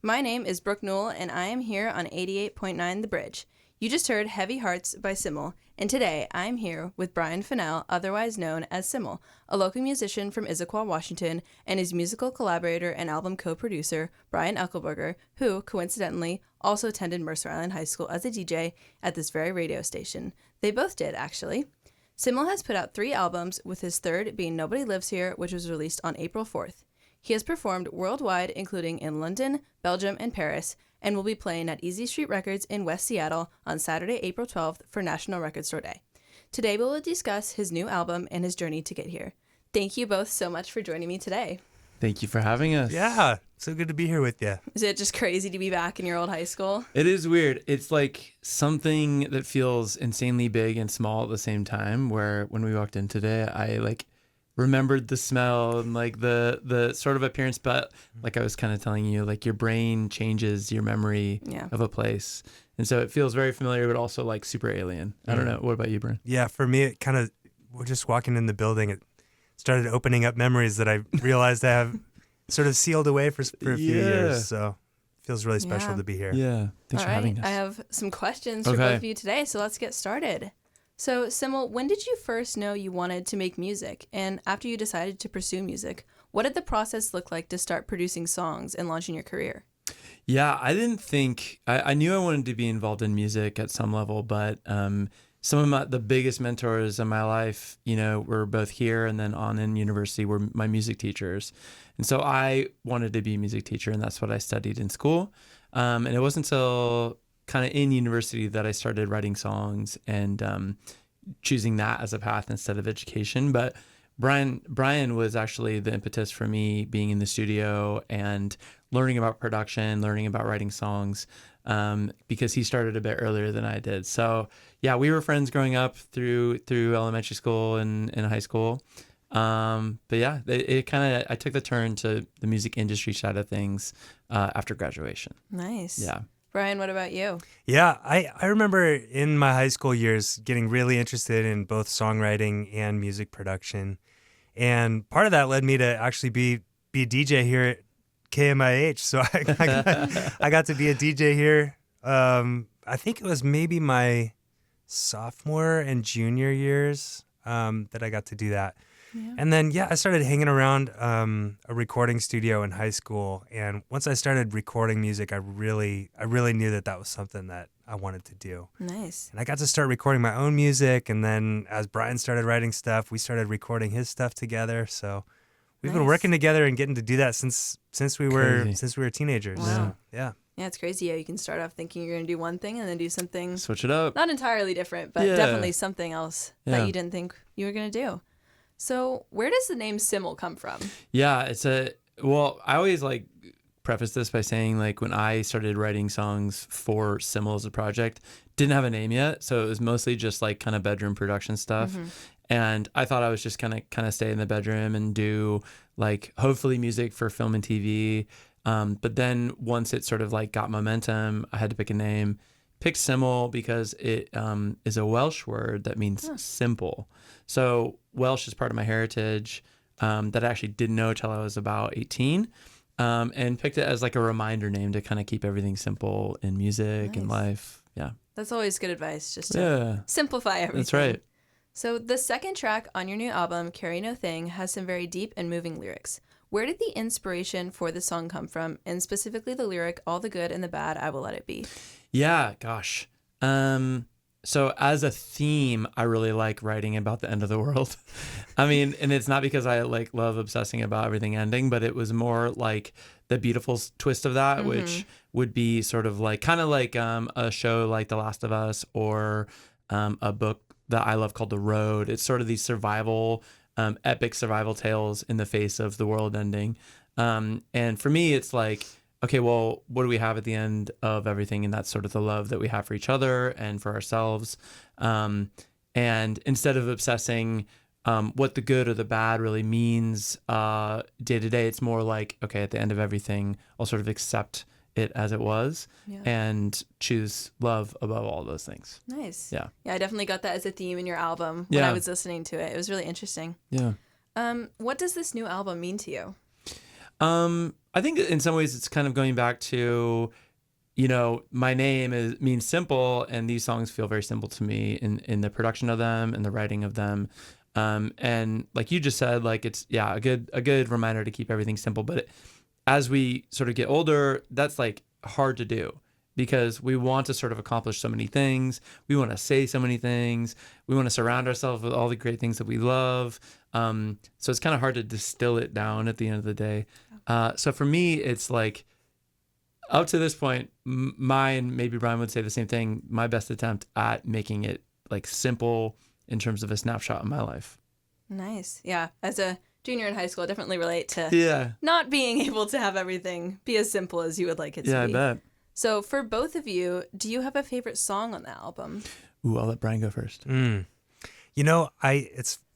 My name is Brooke Newell, and I am here on 88.9 The Bridge. You just heard Heavy Hearts by SYML, and today I'm here with Brian Fennell, otherwise known as SYML, a local musician from Issaquah, Washington, and his musical collaborator and album co-producer, Brian Eichelberger, who, coincidentally, also attended Mercer Island High School as a DJ at this very radio station. They both did, actually. SYML has put out 3 albums, with his third being Nobody Lives Here, which was released on April 4th. He has performed worldwide, including in London, Belgium, and Paris, and will be playing at Easy Street Records in West Seattle on Saturday, April 12th for National Record Store Day. Today we will discuss his new album and his journey to get here. Thank you both so much for joining me today. Thank you for having us. Yeah, so good to be here with you. Is it just crazy to be back in your old high school? It is weird. It's like something that feels insanely big and small at the same time, where when we walked in today, I remembered the smell and the sort of appearance, but like I was kind of telling you, like your brain changes your memory of a place. And so it feels very familiar, but also like super alien. I don't know. What about you, Brian? Yeah, for me, it kind of, we're just walking in the building, it started opening up memories that I realized I have sort of sealed away for a few years. So it feels really special to be here. Yeah. Thanks for having us. I have some questions for both of you today, so let's get started. So, SYML, when did you first know you wanted to make music? And after you decided to pursue music, what did the process look like to start producing songs and launching your career? Yeah, I didn't think, I knew I wanted to be involved in music at some level, but some of the biggest mentors in my life, were both here and then on in university were my music teachers. And so I wanted to be a music teacher, and that's what I studied in school. And it wasn't until kind of in university that I started writing songs and choosing that as a path instead of education. But Brian was actually the impetus for me being in the studio and learning about production, learning about writing songs, because he started a bit earlier than I did. So yeah, we were friends growing up through elementary school and high school. But yeah, I took the turn to the music industry side of things after graduation. Nice. Yeah. Brian, what about you? Yeah, I remember in my high school years getting really interested in both songwriting and music production. And part of that led me to actually be a DJ here at KMIH. So I got to be a DJ here. I think it was maybe my sophomore and junior years that I got to do that. Yeah. And then, I started hanging around a recording studio in high school. And once I started recording music, I really knew that was something that I wanted to do. Nice. And I got to start recording my own music. And then as Brian started writing stuff, we started recording his stuff together. So we've been working together and getting to do that since we were teenagers. Wow. So, yeah. Yeah, it's crazy how you can start off thinking you're going to do one thing and then do something. Switch it up. Not entirely different, but definitely something else that you didn't think you were going to do. So where does the name SYML come from? Yeah, I always preface this by saying when I started writing songs for SYML as a project, didn't have a name yet. So it was mostly just kind of bedroom production stuff. Mm-hmm. And I thought I was just kind of stay in the bedroom and do hopefully music for film and TV. But then once it sort of got momentum, I had to pick a name. Picked SYML because it is a Welsh word that means simple. So Welsh is part of my heritage that I actually didn't know till I was about 18, and picked it as a reminder name to kind of keep everything simple in music and life. Yeah. That's always good advice, just to simplify everything. That's right. So the second track on your new album, Carry No Thing, has some very deep and moving lyrics. Where did the inspiration for the song come from, and specifically the lyric, all the good and the bad, I will let it be? Yeah, gosh. So as a theme, I really like writing about the end of the world. I mean, and it's not because I love obsessing about everything ending, but it was more the beautiful twist of that, which would be sort of a show like The Last of Us or a book that I love called The Road. It's sort of these epic survival tales in the face of the world ending. And for me, it's okay, well, what do we have at the end of everything? And that's sort of the love that we have for each other and for ourselves. And instead of obsessing what the good or the bad really means day to day, it's more okay, at the end of everything, I'll sort of accept it as it was and choose love above all those things. Nice. Yeah. Yeah, I definitely got that as a theme in your album when I was listening to it. It was really interesting. Yeah. What does this new album mean to you? I I think in some ways it's kind of going back to, my name means simple, and these songs feel very simple to me in the production of them and the writing of them. And like you just said, like it's a good reminder to keep everything simple. But as we sort of get older, that's like hard to do because we want to sort of accomplish so many things. We want to say so many things. We want to surround ourselves with all the great things that we love. So it's kind of hard to distill it down at the end of the day. So for me, it's like, up to this point, mine, maybe Brian would say the same thing, my best attempt at making it like simple in terms of a snapshot in my life. Nice. Yeah. As a junior in high school, I definitely relate to not being able to have everything be as simple as you would like it to be. Yeah, I bet. So for both of you, do you have a favorite song on the album? Ooh, I'll let Brian go first. It's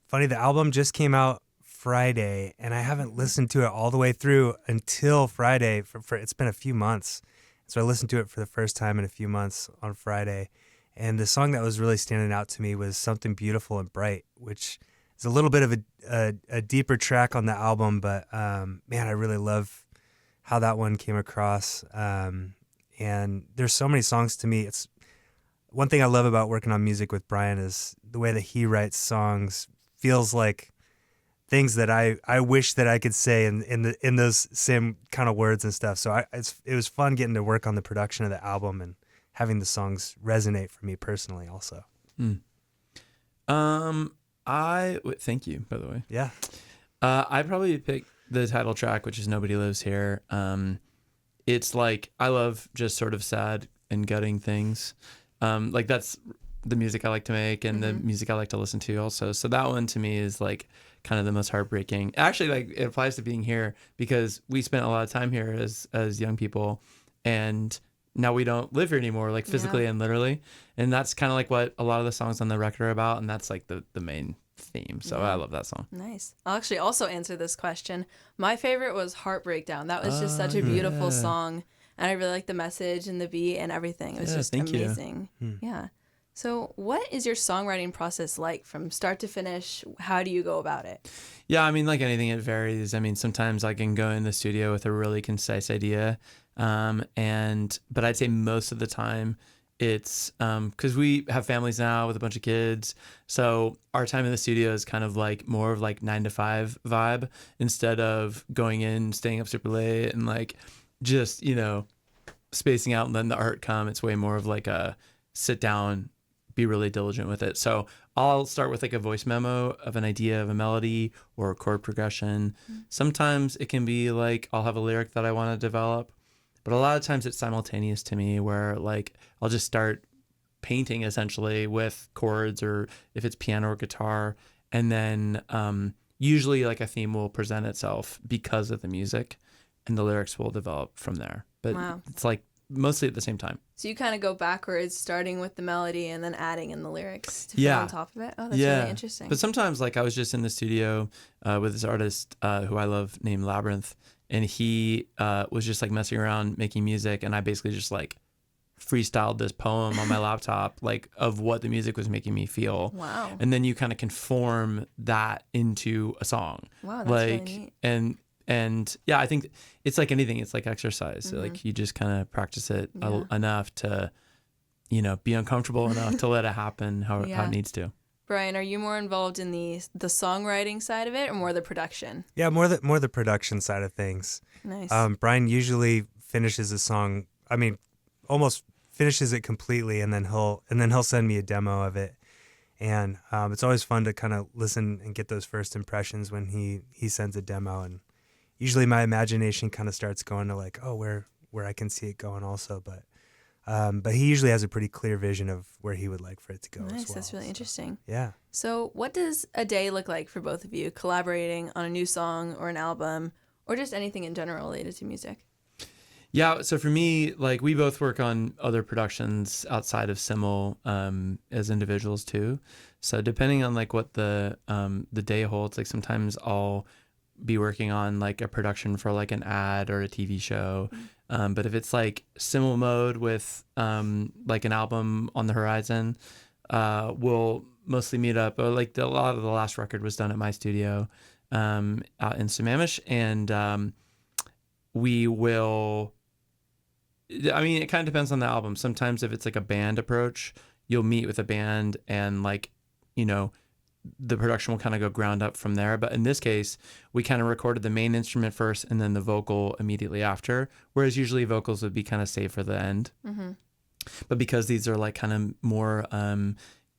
funny, the album just came out Friday, and I haven't listened to it all the way through until Friday. For it's been a few months, so I listened to it for the first time in a few months on Friday. And the song that was really standing out to me was "Something Beautiful and Bright," which is a little bit of a deeper track on the album. But man, I really love how that one came across. And there's so many songs to me. It's one thing I love about working on music with Brian is the way that he writes songs feels like things that I wish that I could say in those same kind of words and stuff. So it was fun getting to work on the production of the album and having the songs resonate for me personally also. Thank you, by the way. Yeah. I'd probably pick the title track, which is Nobody Lives Here. It's like, I love just sort of sad and gutting things. Like that's the music I like to make and the music I like to listen to also. So that one to me is like kind of the most heartbreaking. Actually, like it applies to being here because we spent a lot of time here as young people, and now we don't live here anymore, like physically and literally. And that's kind of like what a lot of the songs on the record are about, and that's like the main theme. So I love that song. Nice. I'll actually also answer this question. My favorite was Heartbreak Down. That was just such a beautiful song, and I really like the message and the beat and everything. It was just amazing. Yeah. So what is your songwriting process like from start to finish? How do you go about it? Yeah, I mean, like anything, it varies. I mean, sometimes I can go in the studio with a really concise idea, but I'd say most of the time it's because we have families now with a bunch of kids, so our time in the studio is kind of like more of like 9 to 5 vibe instead of going in, staying up super late and like just spacing out and letting the art come. It's way more of like a sit down, be really diligent with it. So I'll start with like a voice memo of an idea of a melody or a chord progression. Sometimes it can be like I'll have a lyric that I want to develop, but a lot of times it's simultaneous to me where like I'll just start painting essentially with chords, or if it's piano or guitar, and then usually like a theme will present itself because of the music and the lyrics will develop from there. But it's like mostly at the same time. So you kind of go backwards, starting with the melody and then adding in the lyrics to fill on top of it? Oh, that's really interesting. But sometimes, like, I was just in the studio with this artist who I love named Labyrinth, and he was just, like, messing around making music, and I basically just, like, freestyled this poem on my laptop, like, of what the music was making me feel. Wow. And then you kind of conform that into a song. Wow, that's really neat. And yeah, I think it's like anything. It's like exercise. So like you just kind of practice it enough to, be uncomfortable enough to let it happen how it needs to. Brian, are you more involved in the songwriting side of it or more the production? Yeah, more the production side of things. Nice. Brian usually finishes a song. I mean, almost finishes it completely, and then he'll send me a demo of it. And it's always fun to kind of listen and get those first impressions when he sends a demo. And usually my imagination kind of starts going to like, oh, where I can see it going also. But he usually has a pretty clear vision of where he would like for it to go. Nice, as well. that's really interesting. Yeah. So what does a day look like for both of you, collaborating on a new song or an album or just anything in general related to music? Yeah, so for me, like we both work on other productions outside of SYML as individuals too. So depending on like what the day holds, like sometimes I'll be working on like a production for like an ad or a TV show. But if it's like SYML mode with like an album on the horizon, we'll mostly meet up. Like a lot of the last record was done at my studio out in SYML, and we will. I mean, it kind of depends on the album. Sometimes if it's like a band approach, you'll meet with a band and like, you know, the production will kind of go ground up from there. But in this case, we kind of recorded the main instrument first and then the vocal immediately after, whereas usually vocals would be kind of saved for the end. Mm-hmm. But because these are like kind of more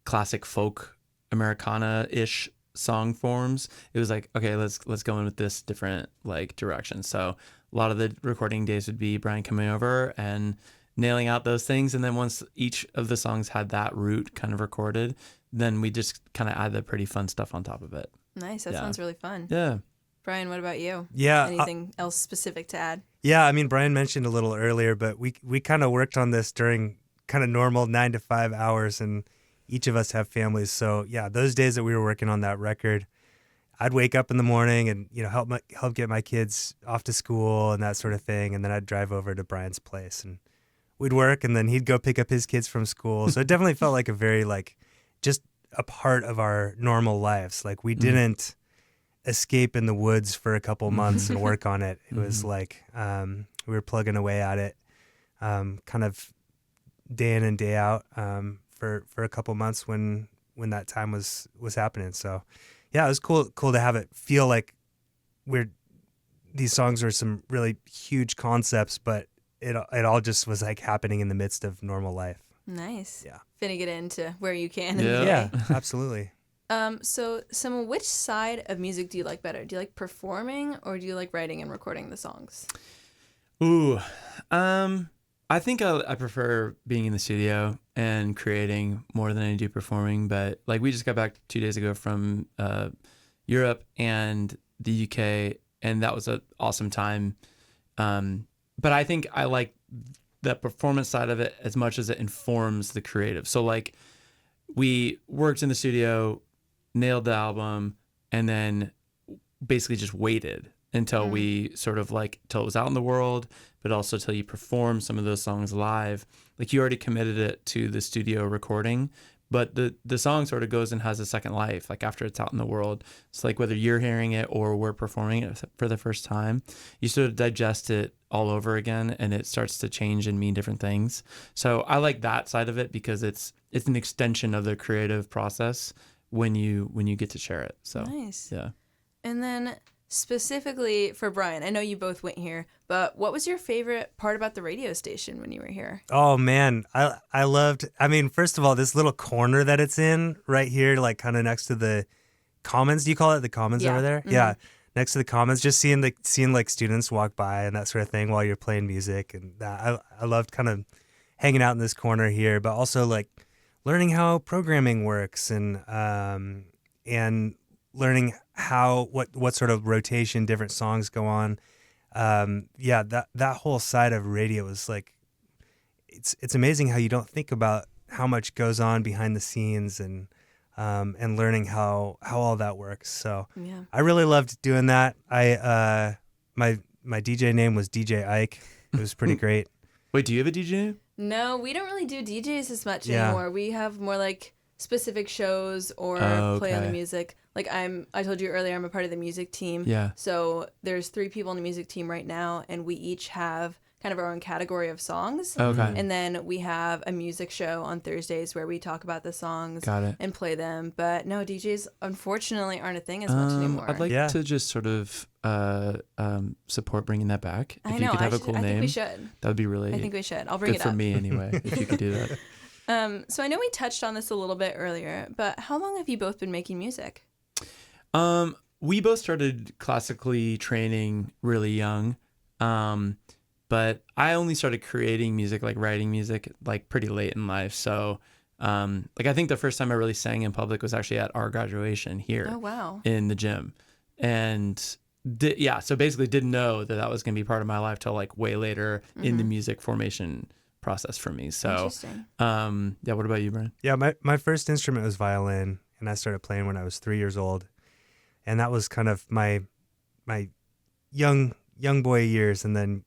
classic folk Americana-ish song forms, it was like, okay, let's go in with this different like direction. So a lot of the recording days would be Brian coming over and nailing out those things. And then once each of the songs had that root kind of recorded, then we just kind of add the pretty fun stuff on top of it. Nice. That sounds really fun. Yeah. Brian, what about you? Yeah. Anything else specific to add? Yeah, I mean, Brian mentioned a little earlier, but we kind of worked on this during kind of normal 9 to 5 hours, and each of us have families. So yeah, those days that we were working on that record, I'd wake up in the morning and, you know, help get my kids off to school and that sort of thing, and then I'd drive over to Brian's place and we'd work, and then he'd go pick up his kids from school. So it definitely felt like a very like just a part of our normal lives. Like we didn't escape in the woods for a couple months and work on it. It was like we were plugging away at it kind of day in and day out for a couple months when that time was happening. So yeah, it was cool to have it feel like these songs are some really huge concepts, but it all just was like happening in the midst of normal life. Nice. Yeah. Fitting it into where you can. Yeah, absolutely. So, which side of music do you like better? Do you like performing or do you like writing and recording the songs? Ooh, I think I prefer being in the studio and creating more than I do performing. But like we just got back 2 days ago from Europe and the UK, and that was an awesome time. But I think I like the performance side of it as much as it informs the creative. So like we worked in the studio, nailed the album, and then basically just waited until we sort of like till it was out in the world, but also till you perform some of those songs live. Like you already committed it to the studio recording, but the song sort of goes and has a second life, like after it's out in the world. It's like whether you're hearing it or we're performing it for the first time, you sort of digest it all over again and it starts to change and mean different things. So I like that side of it because it's an extension of the creative process when you get to share it. So nice. Yeah. And then specifically for Brian, I know you both went here, but what was your favorite part about the radio station when you were here? Oh man, I loved, I mean, first of all, this little corner that it's in right here, like kind of next to the commons. Do you call it the commons over there? Mm-hmm. Yeah. Next to the commons, just seeing like students walk by and that sort of thing while you're playing music. And that I loved kind of hanging out in this corner here, but also like learning how programming works and learning what sort of rotation different songs go on. That whole side of radio is like, it's amazing how you don't think about how much goes on behind the scenes and learning how all that works. So yeah. I really loved doing that. My DJ name was DJ Ike. It was pretty great. Wait, do you have a DJ name? No, we don't really do DJs as much anymore. We have more like specific shows or play on the music. Like I told you earlier, I'm a part of the music team. Yeah. So there's 3 people on the music team right now, and we each have kind of our own category of songs. Okay. And then we have a music show on Thursdays where we talk about the songs and play them. But no, DJs unfortunately aren't a thing as much anymore. I'd like to just sort of support bringing that back. If I know, you could have a cool name, I think we should. That would be really. I think we should. I'll bring good it up. for me anyway. If you could do that. So I know we touched on this a little bit earlier, but how long have you both been making music? We both started classically training really young. But I only started creating music, like writing music, like pretty late in life. So, like I think the first time I really sang in public was actually at our graduation here. Oh, wow. In the gym. And so basically didn't know that was going to be part of my life till like way later in the music formation process for me. So, interesting. What about you, Brian? Yeah, my first instrument was violin, and I started playing when I was 3 years old. And that was kind of my young boy years, and then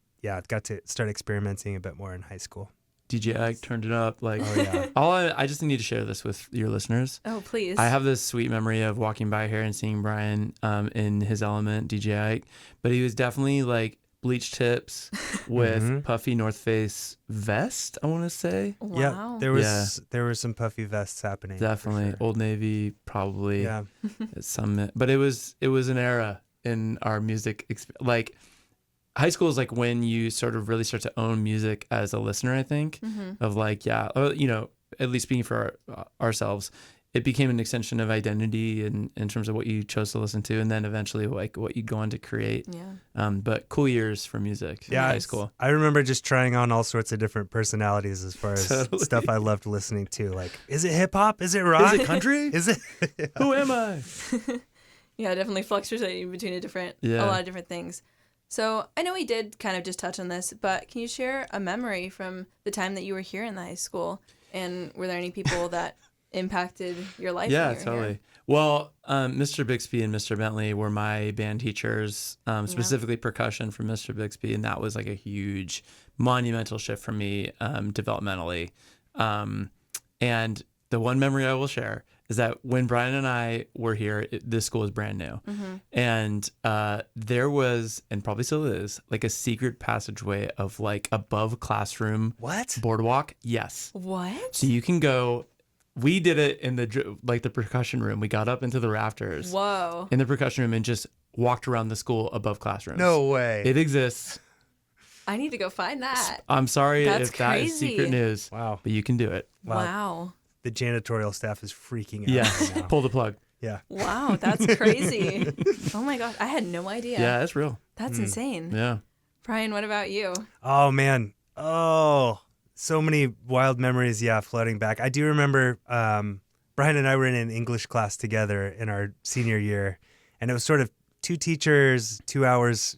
got to start experimenting a bit more in high school. DJ Ike turned it up. Like, oh yeah. I just need to share this with your listeners. Oh, please. I have this sweet memory of walking by here and seeing Brian in his element, DJ Ike. But he was definitely like bleach tips with Mhm. puffy North Face vest, I want to say. Wow. Yeah, there were some puffy vests happening. for Definitely. sure. Old Navy, probably. Yeah. At some, but it was an era in our music like high school is like when you sort of really start to own music as a listener, I think, of like, yeah, or, you know, at least speaking for ourselves, it became an extension of identity in terms of what you chose to listen to, and then eventually like what you go on to create. Yeah. But cool years for music in high school. I remember just trying on all sorts of different personalities as far as Totally. stuff I loved listening to. Like, is it hip hop? Is it rock? Is it country? Is it? Who am I? Yeah, definitely fluctuating between a Yeah. lot of different things. So I know we did kind of just touch on this, but can you share a memory from the time that you were here in the high school? And were there any people that impacted your life? Yeah, when you were totally. here? Well, Mr. Bixby and Mr. Bentley were my band teachers, specifically percussion for Mr. Bixby, and that was like a huge, monumental shift for me developmentally. And the one memory I will share is that when Brian and I were here, this school was brand new. And there was, and probably still is, like a secret passageway of like above classroom What? boardwalk. Yes. What? So you can go, we did it in the percussion room. We got up into the rafters Whoa. in the percussion room and just walked around the school above classrooms. No way. It exists. I need to go find that. I'm sorry That's if that is crazy. secret news. Wow. But you can do it. Wow. The janitorial staff is freaking out Yeah. right now. Pull the plug. Yeah. Wow, that's crazy. Oh my gosh, I had no idea. Yeah, that's real. That's insane. Yeah. Brian, what about you? Oh man. Oh, so many wild memories. Yeah, flooding back. I do remember Brian and I were in an English class together in our senior year, and it was sort of two teachers, 2 hours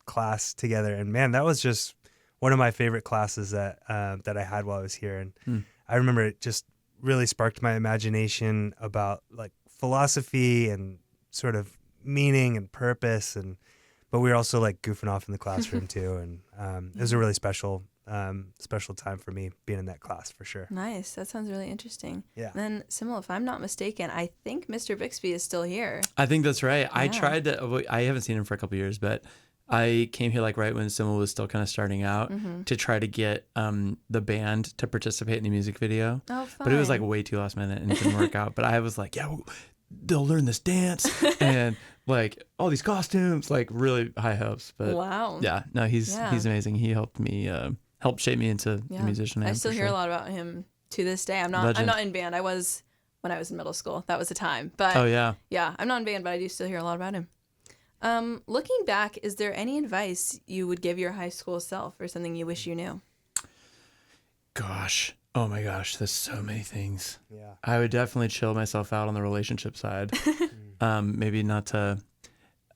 class together. And man, that was just one of my favorite classes that I had while I was here. And I remember it just really sparked my imagination about like philosophy and sort of meaning and purpose. But we were also like goofing off in the classroom too. And it was a really special time for me being in that class for sure. Nice. That sounds really interesting. Yeah. Then, Simil, if I'm not mistaken, I think Mr. Bixby is still here. I think that's right. I Yeah. tried to, I haven't seen him for a couple years, but I came here like right when Simul was still kind of starting out to try to get the band to participate in the music video. Oh, fun. But it was like way too last minute and it didn't work out. But I was like, yeah, they'll learn this dance and like all these costumes, like really high hopes. But wow. yeah, no, he's amazing. He helped me, helped shape me into the musician I am. I still for hear sure. a lot about him to this day. I'm not in band. I was when I was in middle school. That was the time. But Oh yeah. yeah, I'm not in band, but I do still hear a lot about him. Looking back, is there any advice you would give your high school self or something you wish you knew? Gosh. Oh my gosh. There's so many things. Yeah. I would definitely chill myself out on the relationship side. Maybe not to.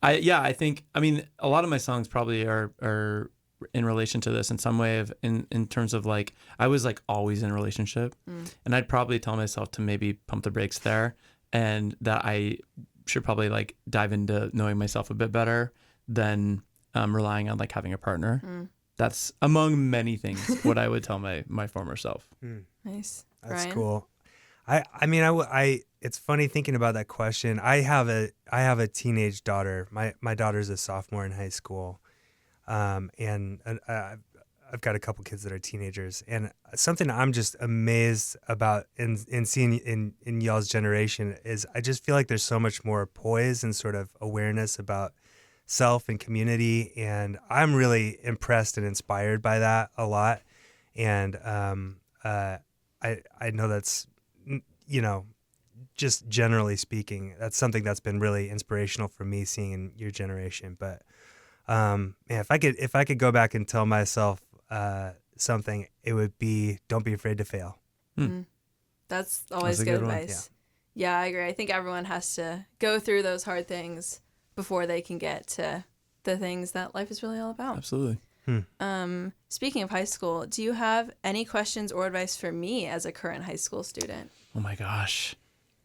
I think. I mean, a lot of my songs probably are in relation to this in some way of in terms of like I was like always in a relationship, and I'd probably tell myself to maybe pump the brakes there, and that I should probably like dive into knowing myself a bit better than relying on like having a partner. That's among many things what I would tell my former self. Nice. That's Brian? cool. I mean, it's funny thinking about that question. I have a teenage daughter. My daughter's a sophomore in high school. And I've got a couple kids that are teenagers, and something I'm just amazed about in seeing in y'all's generation is I just feel like there's so much more poise and sort of awareness about self and community, and I'm really impressed and inspired by that a lot. And I know that's, you know, just generally speaking, that's something that's been really inspirational for me seeing in your generation. But man, if I could go back and tell myself something, it would be don't be afraid to fail. That's always That's a good good one. advice. Yeah, I agree. I think everyone has to go through those hard things before they can get to the things that life is really all about. Absolutely. Speaking of high school, do you have any questions or advice for me as a current high school student? Oh my gosh.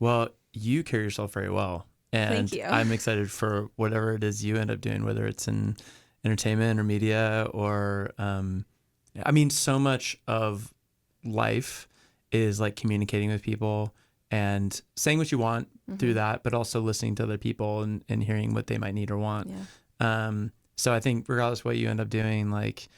Well, you carry yourself very well. And Thank you. I'm excited for whatever it is you end up doing, whether it's in entertainment or media or, I mean, so much of life is like communicating with people and saying what you want through that, but also listening to other people and hearing what they might need or want. Yeah. So I think regardless of what you end up doing, like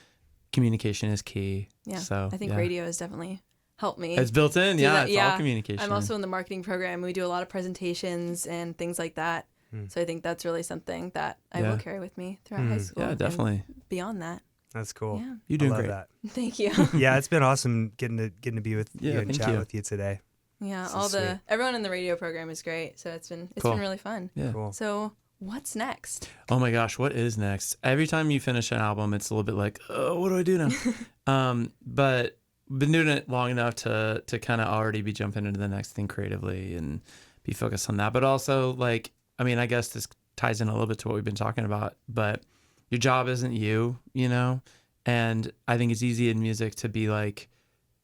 communication is key. Yeah. So I think radio has definitely helped me. It's built in. do Yeah. that. It's all communication. I'm also in the marketing program. We do a lot of presentations and things like that. So I think that's really something that I will carry with me throughout high school. Yeah, definitely. And beyond that. That's cool. Yeah. You're doing I love great. that. Thank you. Yeah, it's been awesome getting to be with you and thank chat you. with you today. Yeah, So everyone in the radio program is great. So it's been Cool. really fun. Yeah. Cool. So what's next? Oh my gosh, what is next? Every time you finish an album, it's a little bit like, oh, what do I do now? But been doing it long enough to kind of already be jumping into the next thing creatively and be focused on that. But also, like, I mean, I guess this ties in a little bit to what we've been talking about, but your job isn't you, you know? And I think it's easy in music to be like,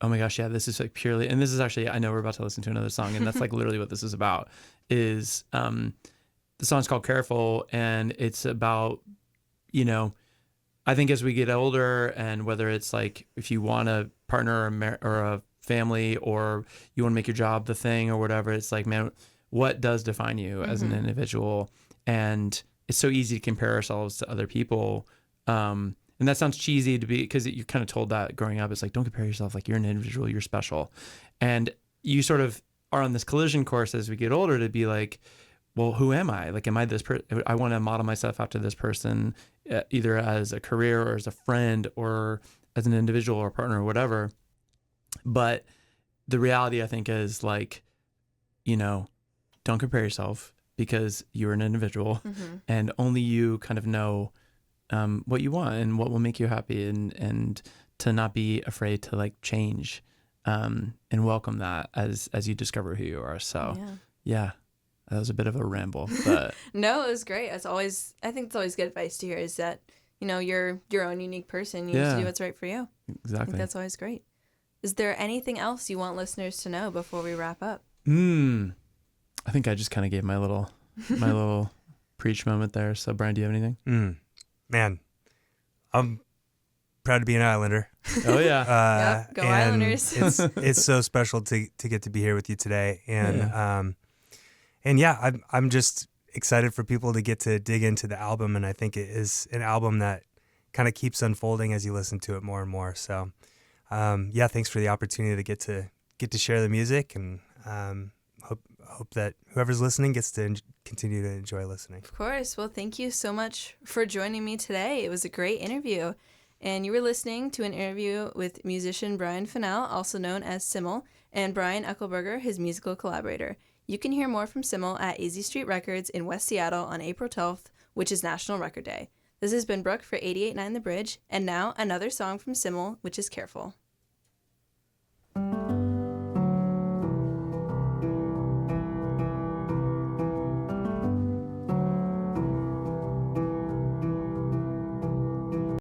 oh my gosh, yeah, this is like purely, and this is actually, I know we're about to listen to another song, and that's like literally what this is about, is the song's called Careful, and it's about, you know, I think as we get older, and whether it's like if you want a partner or a family, or you want to make your job the thing or whatever, it's like, man, what does define you as an individual? And it's so easy to compare ourselves to other people. And that sounds cheesy to be, because you're kind of told that growing up. It's like, don't compare yourself. Like, you're an individual, you're special. And you sort of are on this collision course as we get older to be like, well, who am I? Like, am I this person? I want to model myself after this person, either as a career or as a friend or as an individual or partner or whatever. But the reality, I think, is like, you know, don't compare yourself, because you're an individual and only you kind of know what you want and what will make you happy, and to not be afraid to like change and welcome that as you discover who you are. So yeah, that was a bit of a ramble, but No, it was great. As always, I think it's always good advice to hear is that, you know, you're your own unique person. You need to do what's right for you. I exactly. think that's always great. Is there anything else you want listeners to know before we wrap up? I think I just kind of gave my little preach moment there. So Brian, do you have anything? Man, I'm proud to be an Islander. Oh yeah. Go and Islanders. it's so special to get to be here with you today. And I'm just excited for people to get to dig into the album. And I think it is an album that kind of keeps unfolding as you listen to it more and more. So thanks for the opportunity to get to share the music, and hope that whoever's listening gets to continue to enjoy listening. Of course. Well, thank you so much for joining me today. It was a great interview. And you were listening to an interview with musician Brian Fennell, also known as SYML, and Brian Eichelberger, his musical collaborator. You can hear more from SYML at Easy Street Records in West Seattle on April 12th, which is National Record Day. This has been Brooke for 88.9 The Bridge, and now another song from SYML, which is Careful.